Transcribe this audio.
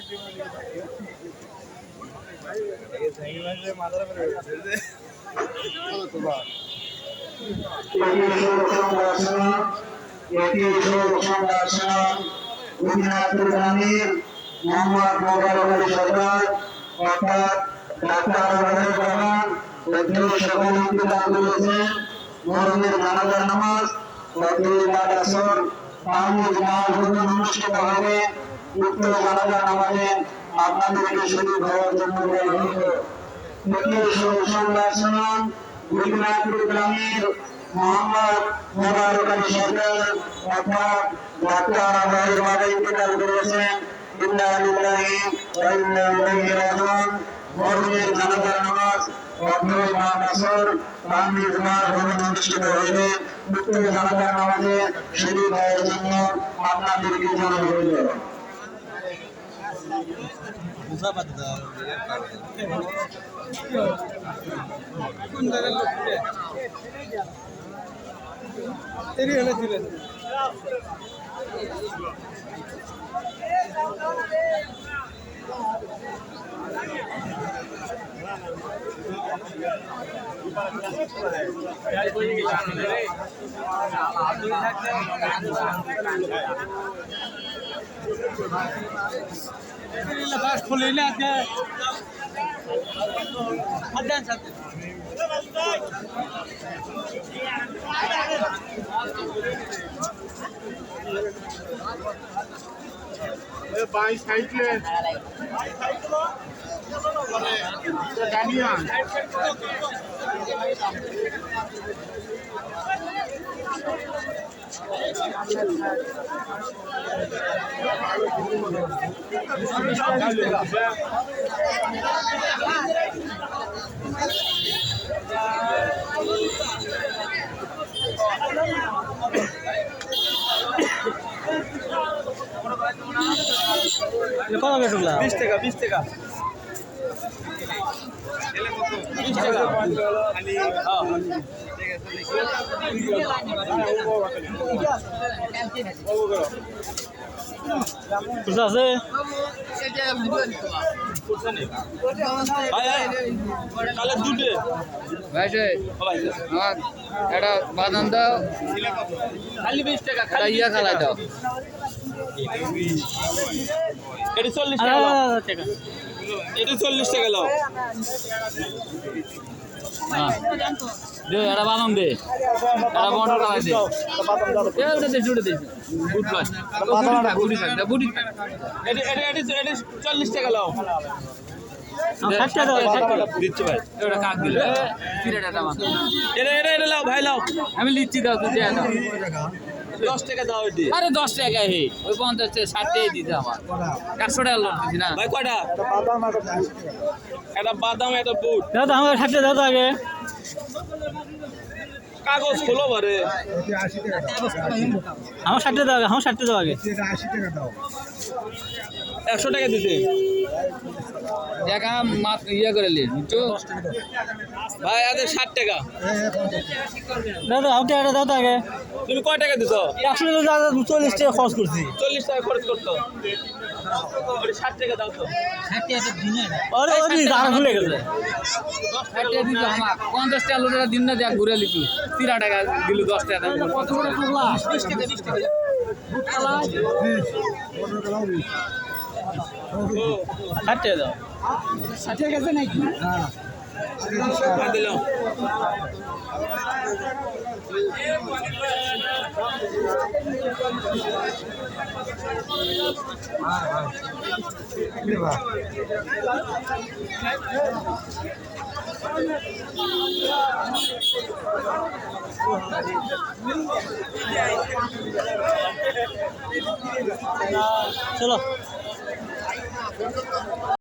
মোহাম্মদ মোবারক আলী সরকার অর্থাৎ ডাক্তার রহমান রহমান সকল ইন্তেকাল করেছেন। মরহুমের জানাজার নামাজ আসর অনুষ্ঠিত হবে। উক্ত জানাজার নামাজে আপনাদেরকে শরীর হওয়ার জন্য গ্রামের মোহাম্মদ মোবারক আলী সরকার অর্থাৎ ডাক্তার ইন্তেকাল করেছেন। মরহুমের জানাজার নামাজ অনুষ্ঠিত হইবে। উক্ত জানাজার নামাজে শরীর হওয়ার জন্য আপনাদেরকে জানানো হইল। খুলে না বাই সাইকেল ডানিয়ান কত টাকা? 20 টাকা। 20 টাকা খালি আছে কালে দুটে ভাই আমার একটা বাদাম দাও, খালি 20 টাকা একটা ইয়া খালাই দাও। এটা 40 টাকা লাও। এটা 40 টাকা লাও। দে একটা বাদাম দে, একটা মটর খালাই দে। ওটা দে, ওটা দে। Good bye. বুড়ি থাক। এটা 40 টাকা লাও। দিচ্ছি ভাই। ওটা কাক দিল। চিরাটা আমার। এটা লাও ভাই লাও। আমি লিচ্ছি দাও, তুই দে দাও। 10 টাকা দাও এটি। আরে 10 টাকা হে, ওই 50 60 টাকা দিতে আমার। 100 টাকা লোন দিছি না ভাই কয়টা? এটা বাদাম এটা বুট। দাদা আমার 60 দাও আগে কাগজ খোলো বারে। আমার 60 দাও আগে, আমার 60 দাও আগে। 100 টাকা দিতে দেখা মাত ইয়া করে লি, বুঝছো? ভাই আদে 60 টাকা। দাদা আমাকে একটা দাও আগে। তুমি কয় টাকা দিছো? 100 টাকা 40 টাকা খরচ করছি। 40 টাকা খরচ করছো। ওরে 60 টাকা দাও তো। 60 টাকা তো দিন না। আরে ওই দাঁড়া খুলে গেছে। 60 টাকা দিতে আমার 50 টাকা লোটা দিন না, দেখ ঘুরে লিখি 30 টাকা দিল। 10 টাকা 20 টাকা 20 টাকা বুট খালা 60 টাকা দাও। 60 টাকা আছে নাকি? হ্যাঁ দিলাম। চলো।